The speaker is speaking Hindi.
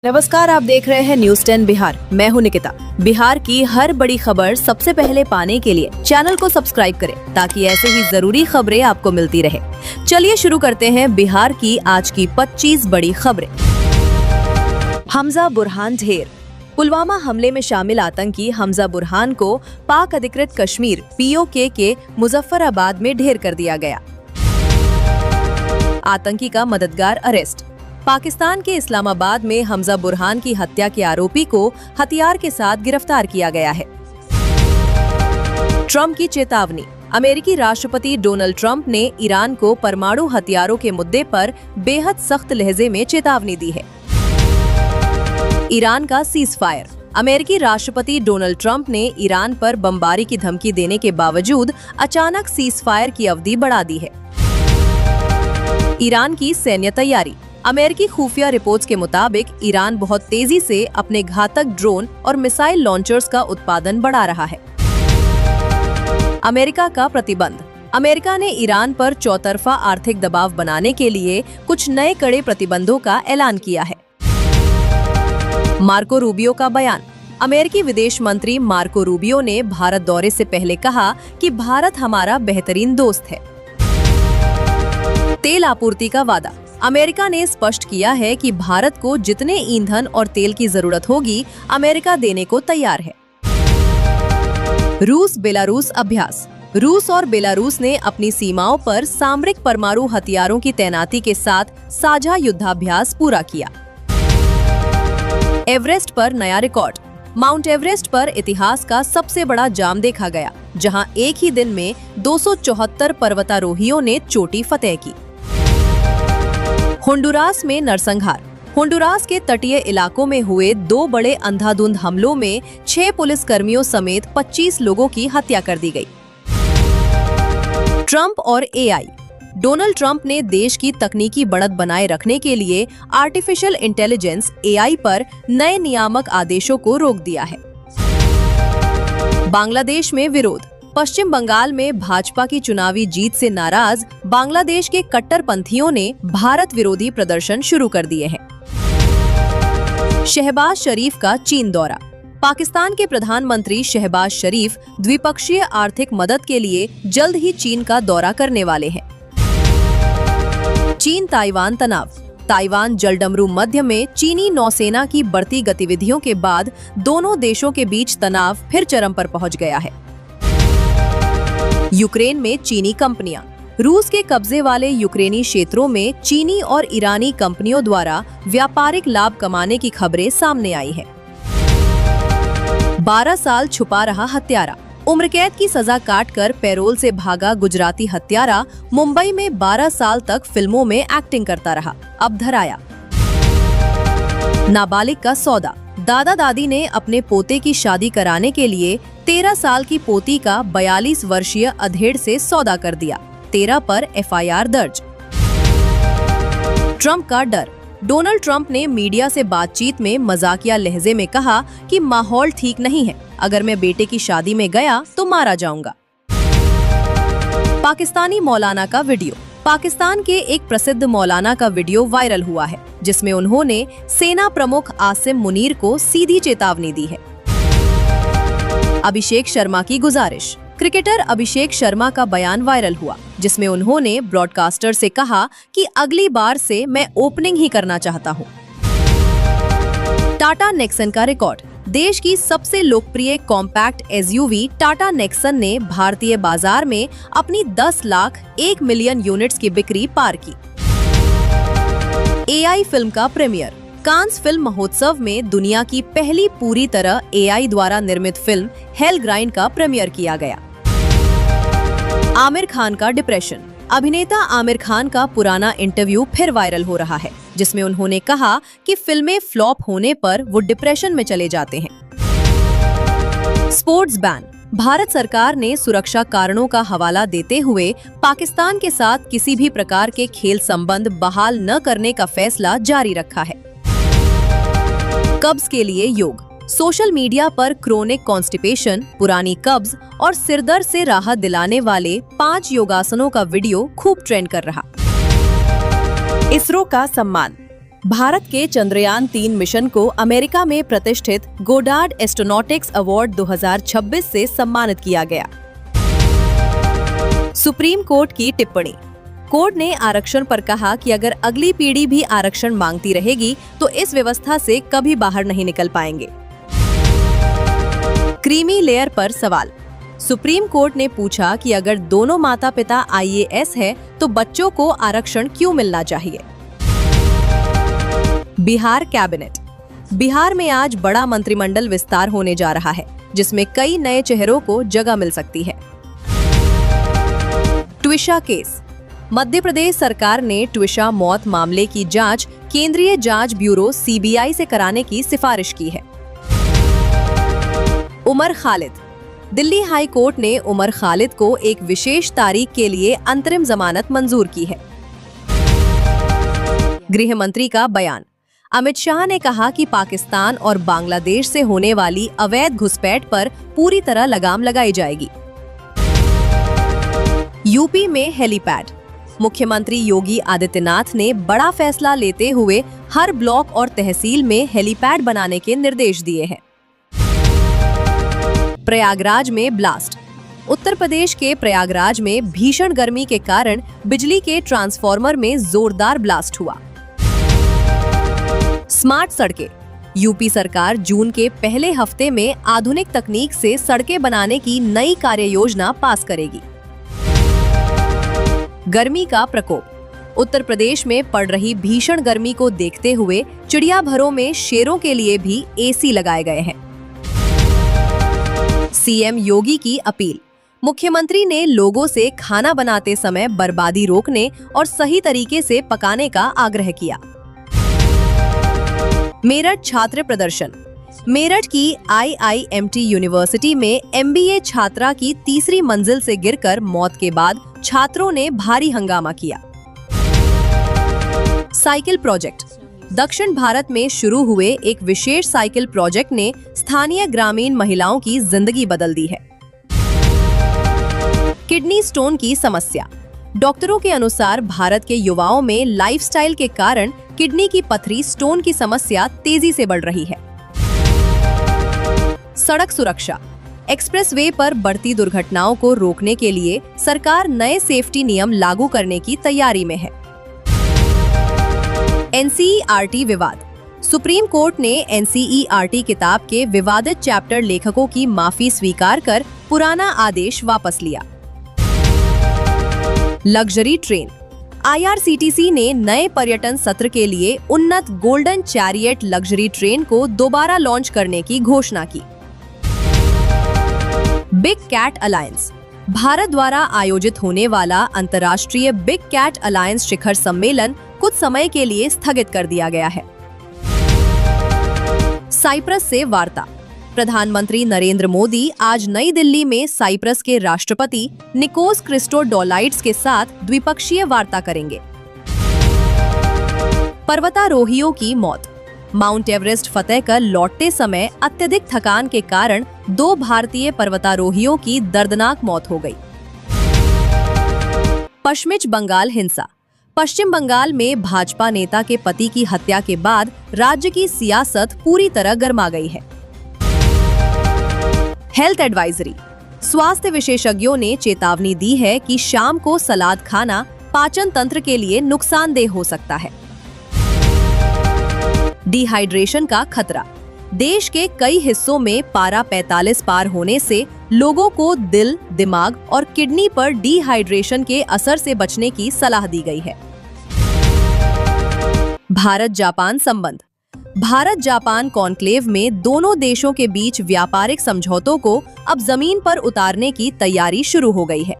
नमस्कार, आप देख रहे हैं न्यूज़ 10 बिहार। मैं हूं निकिता। बिहार की हर बड़ी खबर सबसे पहले पाने के लिए चैनल को सब्सक्राइब करें ताकि ऐसे ही जरूरी खबरें आपको मिलती रहे। चलिए शुरू करते हैं बिहार की आज की 25 बड़ी खबरें। हमजा बुरहान ढेर। पुलवामा हमले में शामिल आतंकी हमजा बुरहान को पाक अधिकृत कश्मीर POK के मुजफ्फराबाद में ढेर कर दिया गया। आतंकी का मददगार अरेस्ट। पाकिस्तान के इस्लामाबाद में हमजा बुरहान की हत्या के आरोपी को हथियार के साथ गिरफ्तार किया गया है। ट्रंप की चेतावनी। अमेरिकी राष्ट्रपति डोनाल्ड ट्रंप ने ईरान को परमाणु हथियारों के मुद्दे पर बेहद सख्त लहजे में चेतावनी दी है। ईरान का सीज़फायर। अमेरिकी राष्ट्रपति डोनाल्ड ट्रंप ने ईरान पर बमबारी की धमकी देने के बावजूद अचानक सीज़फायर की अवधि बढ़ा दी है। ईरान की सैन्य तैयारी। अमेरिकी खुफिया रिपोर्ट्स के मुताबिक ईरान बहुत तेजी से अपने घातक ड्रोन और मिसाइल लॉन्चर्स का उत्पादन बढ़ा रहा है। अमेरिका का प्रतिबंध। अमेरिका ने ईरान पर चौतरफा आर्थिक दबाव बनाने के लिए कुछ नए कड़े प्रतिबंधों का ऐलान किया है। मार्को रूबियो का बयान। अमेरिकी विदेश मंत्री मार्को रूबियो ने भारत दौरे से पहले कहा कि भारत हमारा बेहतरीन दोस्त है। तेल आपूर्ति का वादा। अमेरिका ने स्पष्ट किया है कि भारत को जितने ईंधन और तेल की जरूरत होगी, अमेरिका देने को तैयार है। रूस बेलारूस अभ्यास। रूस और बेलारूस ने अपनी सीमाओं पर सामरिक परमाणु हथियारों की तैनाती के साथ साझा युद्धाभ्यास पूरा किया। एवरेस्ट पर नया रिकॉर्ड। माउंट एवरेस्ट पर इतिहास का सबसे बड़ा जाम देखा गया, जहां एक ही दिन में 274 पर्वतारोहियों ने चोटी फतेह की। होंडुरास में नरसंहार। होंडुरास के तटीय इलाकों में हुए 2 बड़े अंधाधुंध हमलों में 6 पुलिसकर्मियों समेत 25 लोगों की हत्या कर दी गई। ट्रंप और AI। डोनाल्ड ट्रंप ने देश की तकनीकी बढ़त बनाए रखने के लिए आर्टिफिशियल इंटेलिजेंस AI पर नए नियामक आदेशों को रोक दिया है। बांग्लादेश में विरोध। पश्चिम बंगाल में भाजपा की चुनावी जीत से नाराज बांग्लादेश के कट्टरपंथियों ने भारत विरोधी प्रदर्शन शुरू कर दिए हैं। शहबाज शरीफ का चीन दौरा। पाकिस्तान के प्रधानमंत्री शहबाज शरीफ द्विपक्षीय आर्थिक मदद के लिए जल्द ही चीन का दौरा करने वाले हैं। चीन ताइवान तनाव। ताइवान जलडमरू मध्य में चीनी नौसेना की बढ़ती गतिविधियों के बाद दोनों देशों के बीच तनाव फिर चरम पर पहुंच गया है। यूक्रेन में चीनी कंपनियां। रूस के कब्जे वाले यूक्रेनी क्षेत्रों में चीनी और ईरानी कंपनियों द्वारा व्यापारिक लाभ कमाने की खबरें सामने आई है। 12 साल छुपा रहा हत्यारा। उम्र कैद की सजा काटकर पैरोल से भागा गुजराती हत्यारा मुंबई में 12 साल तक फिल्मों में एक्टिंग करता रहा, अब धराया। नाबालिग का सौदा। दादा दादी ने अपने पोते की शादी कराने के लिए 13 साल की पोती का 42 वर्षीय अधेड़ से सौदा कर दिया। 13 पर FIR दर्ज। ट्रंप का डर। डोनाल्ड ट्रंप ने मीडिया से बातचीत में मजाकिया लहजे में कहा कि माहौल ठीक नहीं है, अगर मैं बेटे की शादी में गया तो मारा जाऊंगा। पाकिस्तानी मौलाना का वीडियो। पाकिस्तान के एक प्रसिद्ध मौलाना का वीडियो वायरल हुआ है, जिसमें उन्होंने सेना प्रमुख आसिम मुनीर को सीधी चेतावनी दी है। अभिषेक शर्मा की गुजारिश। क्रिकेटर अभिषेक शर्मा का बयान वायरल हुआ, जिसमें उन्होंने ब्रॉडकास्टर से कहा कि अगली बार से मैं ओपनिंग ही करना चाहता हूं। टाटा नेक्सन का रिकॉर्ड। देश की सबसे लोकप्रिय कॉम्पैक्ट SUV टाटा नेक्सन ने भारतीय बाजार में अपनी 10 लाख 1 मिलियन यूनिट्स की बिक्री पार की। AI फिल्म का प्रीमियर। कांस फिल्म महोत्सव में दुनिया की पहली पूरी तरह AI द्वारा निर्मित फिल्म हेल ग्राइंड का प्रीमियर किया गया। आमिर खान का डिप्रेशन। अभिनेता आमिर खान का पुराना इंटरव्यू फिर वायरल हो रहा है, जिसमें उन्होंने कहा कि फिल्में फ्लॉप होने पर वो डिप्रेशन में चले जाते हैं। Sports ban. भारत सरकार ने सुरक्षा कारणों का हवाला देते हुए पाकिस्तान के साथ किसी भी प्रकार के खेल संबंध बहाल न करने का फैसला जारी रखा है। कब्ज के लिए योग। सोशल मीडिया पर क्रोनिक कॉन्स्टिपेशन, पुरानी कब्ज और सिरदर्द से राहत दिलाने वाले 5 योगासनों का वीडियो खूब ट्रेंड कर रहा। इसरो का सम्मान। भारत के चंद्रयान 3 मिशन को अमेरिका में प्रतिष्ठित गोडार्ड एस्ट्रोनॉटिक्स अवार्ड 2026 से सम्मानित किया गया। सुप्रीम कोर्ट की टिप्पणी। कोर्ट ने आरक्षण पर कहा कि अगर अगली पीढ़ी भी आरक्षण मांगती रहेगी तो इस व्यवस्था से कभी बाहर नहीं निकल पाएंगे। क्रीमी लेयर पर सवाल। सुप्रीम कोर्ट ने पूछा कि अगर दोनों माता पिता IAS है तो बच्चों को आरक्षण क्यों मिलना चाहिए। बिहार कैबिनेट। बिहार में आज बड़ा मंत्रिमंडल विस्तार होने जा रहा है, जिसमें कई नए चेहरों को जगह मिल सकती है। ट्विशा केस। मध्य प्रदेश सरकार ने ट्विशा मौत मामले की जांच केंद्रीय जांच ब्यूरो CBI से कराने की सिफारिश की है। उमर खालिद। दिल्ली हाई कोर्ट ने उमर खालिद को एक विशेष तारीख के लिए अंतरिम जमानत मंजूर की है। गृह मंत्री का बयान। अमित शाह ने कहा कि पाकिस्तान और बांग्लादेश से होने वाली अवैध घुसपैठ पर पूरी तरह लगाम लगाई जाएगी। यूपी में हेलीपैड। मुख्यमंत्री योगी आदित्यनाथ ने बड़ा फैसला लेते हुए हर ब्लॉक और तहसील में हेलीपैड बनाने के निर्देश दिए हैं। प्रयागराज में ब्लास्ट। उत्तर प्रदेश के प्रयागराज में भीषण गर्मी के कारण बिजली के ट्रांसफार्मर में जोरदार ब्लास्ट हुआ। स्मार्ट सड़कें। यूपी सरकार जून के पहले हफ्ते में आधुनिक तकनीक से सड़कें बनाने की नई कार्ययोजना पास करेगी। गर्मी का प्रकोप। उत्तर प्रदेश में पड़ रही भीषण गर्मी को देखते हुए चिड़ियाघरों में शेरों के लिए भी AC लगाए गए हैं। CM योगी की अपील। मुख्यमंत्री ने लोगों से खाना बनाते समय बर्बादी रोकने और सही तरीके से पकाने का आग्रह किया। मेरठ छात्र प्रदर्शन। मेरठ की IIMT यूनिवर्सिटी में MBA छात्रा की तीसरी मंजिल से गिरकर मौत के बाद छात्रों ने भारी हंगामा किया। Cycle project. दक्षिण भारत में शुरू हुए एक विशेष साइकिल प्रोजेक्ट ने स्थानीय ग्रामीण महिलाओं की जिंदगी बदल दी है। किडनी स्टोन की समस्या। डॉक्टरों के अनुसार भारत के युवाओं में लाइफस्टाइल के कारण किडनी की पथरी स्टोन की समस्या तेजी से बढ़ रही है। सड़क सुरक्षा। एक्सप्रेसवे पर बढ़ती दुर्घटनाओं को रोकने के लिए सरकार नए सेफ्टी नियम लागू करने की तैयारी में है। NCERT विवाद। सुप्रीम कोर्ट ने NCERT किताब के विवादित चैप्टर लेखकों की माफी स्वीकार कर पुराना आदेश वापस लिया। Luxury train. IRCTC ने नए पर्यटन सत्र के लिए उन्नत गोल्डन चैरियट लग्जरी ट्रेन को दोबारा लॉन्च करने की घोषणा की। Big cat alliance. भारत द्वारा आयोजित होने वाला अंतर्राष्ट्रीय बिग कैट अलायंस शिखर सम्मेलन कुछ समय के लिए स्थगित कर दिया गया है। साइप्रस से वार्ता। प्रधानमंत्री नरेंद्र मोदी आज नई दिल्ली में साइप्रस के राष्ट्रपति निकोस क्रिस्टोडोलाइड्स के साथ द्विपक्षीय वार्ता करेंगे। पर्वतारोहियों की मौत। माउंट एवरेस्ट फतेह कर लौटते समय अत्यधिक थकान के कारण 2 भारतीय पर्वतारोहियों की दर्दनाक मौत हो गई। पश्चिम बंगाल हिंसा। पश्चिम बंगाल में भाजपा नेता के पति की हत्या के बाद राज्य की सियासत पूरी तरह गर्मा गई है। Health advisory. स्वास्थ्य विशेषज्ञों ने चेतावनी दी है कि शाम को सलाद खाना पाचन तंत्र के लिए नुकसानदेह हो सकता है। डिहाइड्रेशन का खतरा। देश के कई हिस्सों में पारा 45 पार होने से लोगों को दिल, दिमाग और किडनी पर डिहाइड्रेशन के असर से बचने की सलाह दी गई है। भारत जापान संबंध। भारत जापान कॉन्क्लेव में दोनों देशों के बीच व्यापारिक समझौतों को अब जमीन पर उतारने की तैयारी शुरू हो गई है।